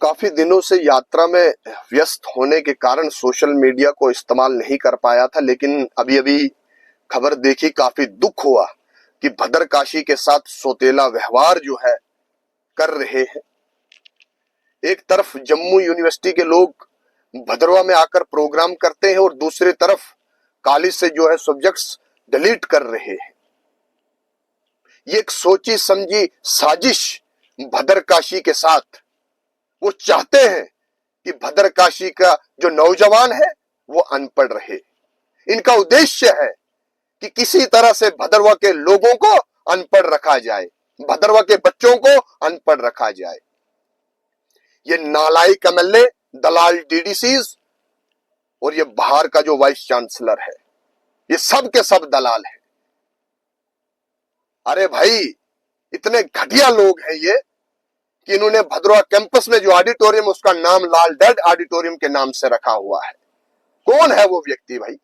काफी दिनों से यात्रा में व्यस्त होने के कारण सोशल मीडिया को इस्तेमाल नहीं कर पाया था, लेकिन अभी अभी खबर देखी, काफी दुख हुआ कि भद्रकाशी के साथ सौतेला व्यवहार जो है कर रहे हैं। एक तरफ जम्मू यूनिवर्सिटी के लोग भद्रवा में आकर प्रोग्राम करते हैं और दूसरी तरफ कॉलेज से जो है सब्जेक्ट्स डिलीट कर रहे हैं। ये एक सोची समझी साजिश भद्रकाशी के साथ। वो चाहते हैं कि भद्रकाशी का जो नौजवान है वो अनपढ़ रहे। इनका उद्देश्य है कि किसी तरह से भद्रवा के लोगों को अनपढ़ रखा जाए, भद्रवा के बच्चों को अनपढ़ रखा जाए। ये नालायक एमएलए, दलाल डीडीसीज और ये बाहर का जो वाइस चांसलर है, ये सब के सब दलाल है। अरे भाई, इतने घटिया लोग हैं ये कि इन्होंने भद्रवा कैंपस में जो ऑडिटोरियम, उसका नाम लाल डेड ऑडिटोरियम के नाम से रखा हुआ है। कौन है वो व्यक्ति भाई?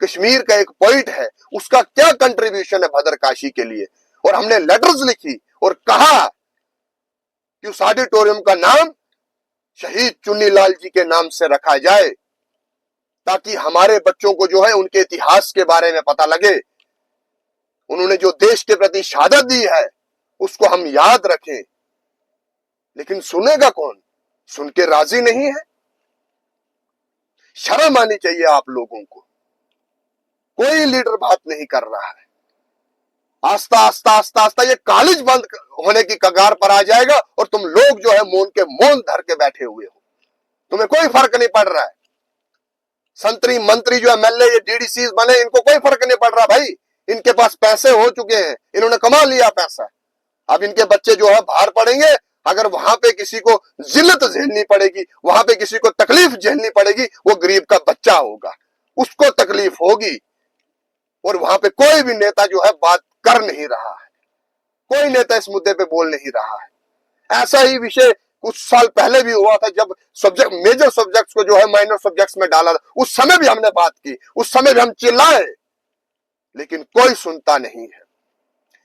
कश्मीर का एक पोइट है, उसका क्या कंट्रीब्यूशन है भद्रकाशी के लिए? और हमने लेटर्स लिखी और कहा कि उस ऑडिटोरियम का नाम शहीद चुन्नीलाल जी के नाम से रखा जाए, ताकि हमारे बच्चों को जो है उनके इतिहास के बारे में पता लगे। उन्होंने जो देश के प्रति शहादत दी है उसको हम याद रखें। लेकिन सुनेगा कौन? सुन के राजी नहीं है। शर्म आनी चाहिए आप लोगों को। कोई लीडर बात नहीं कर रहा है। आस्ता आस्ता आस्ता आस्ता ये कॉलेज बंद होने की कगार पर आ जाएगा और तुम लोग जो है मौन के मौन धर के बैठे हुए हो। तुम्हें कोई फर्क नहीं पड़ रहा है। संतरी मंत्री जो एमएलए, ये डीडीसी बने, इनको कोई फर्क नहीं पड़ रहा भाई। इनके पास पैसे हो चुके हैं, इन्होंने कमा लिया पैसा। अब इनके बच्चे जो है बाहर पढ़ेंगे। अगर वहां पे किसी को जिल्लत झेलनी पड़ेगी, वहां पे किसी को तकलीफ झेलनी पड़ेगी, वो गरीब का बच्चा होगा, उसको तकलीफ होगी। और वहां पे कोई भी नेता जो है बात कर नहीं रहा है। कोई नेता इस मुद्दे पे बोल नहीं रहा है। ऐसा ही विषय कुछ साल पहले भी हुआ था, जब सब्जेक्ट, मेजर सब्जेक्ट्स को जो है माइनर सब्जेक्ट्स में डाला था। उस समय भी हमने बात की, उस समय भी हम चिल्लाए, लेकिन कोई सुनता नहीं है।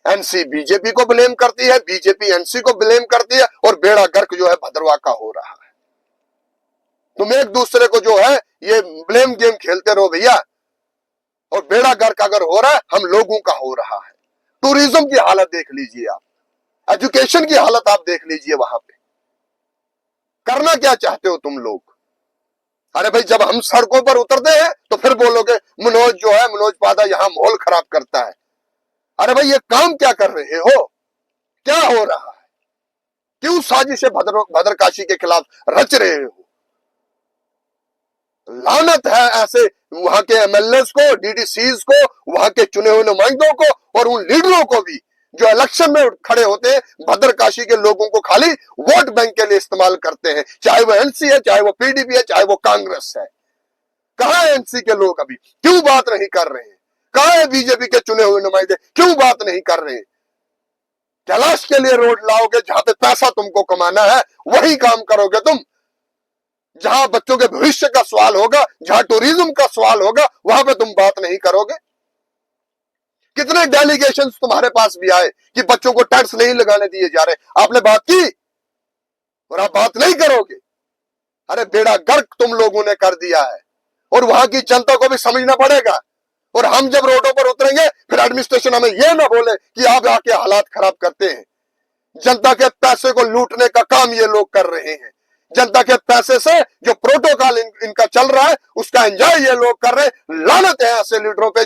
एनसी बीजेपी को ब्लेम करती है, बीजेपी एनसी को ब्लेम करती है, और बेड़ा गर्क जो है भद्रवा का हो रहा है। तुम एक दूसरे को जो है ये ब्लेम गेम खेलते रहो भैया। और बेड़ा गर्क अगर हो रहा है, हम लोगों का हो रहा है। टूरिज्म की हालत देख लीजिए आप, एजुकेशन की हालत आप देख लीजिए। वहां पे करना क्या चाहते हो तुम लोग? अरे भाई, जब हम सड़कों पर उतरते हैं तो फिर बोलोगे मनोज जो है, मनोज पादा यहाँ माहौल खराब करता है। अरे भाई, ये काम क्या कर रहे हो? क्या हो रहा है? क्यों साजिशें भद्रकाशी के खिलाफ रच रहे हो? लानत है ऐसे वहां के एमएलए को, डीडीसीज को, वहां के चुने हुए नुमाइंदों को, और उन लीडरों को भी जो इलेक्शन में खड़े होते हैं, भद्रकाशी के लोगों को खाली वोट बैंक के लिए इस्तेमाल करते हैं। चाहे वो एनसी है, चाहे वो पीडीपी है, चाहे वो कांग्रेस है। कहां है एनसी के लोग? अभी क्यों बात नहीं कर रहे हैं? कहां है बीजेपी के चुने हुए नुमाइंदे? क्यों बात नहीं कर रहे हैं? कैलाश के लिए रोड लाओगे, जहां पे पैसा तुमको कमाना है वही काम करोगे तुम। जहां बच्चों के भविष्य का सवाल होगा, जहां टूरिज्म का सवाल होगा, वहां पे तुम बात नहीं करोगे। कितने डेलीगेशंस तुम्हारे पास भी आए कि बच्चों को टैक्स नहीं लगाने दिए जा रहे, आपने बात की और आप बात नहीं करोगे। अरे बेड़ा गर्क तुम लोगों ने कर दिया है, और वहां की जनता को भी समझना पड़ेगा। और हम जब रोडों पर उतरेंगे, फिर एडमिनिस्ट्रेशन हमें यह ना बोले कि आप आके हालात खराब करते हैं। जनता के पैसे को लूटने का काम ये लोग कर रहे हैं। जनता के पैसे से जो प्रोटोकॉल इनका चल रहा है, उसका एंजॉय ये लोग कर रहे हैं। लानत है ऐसे लीडरों पे।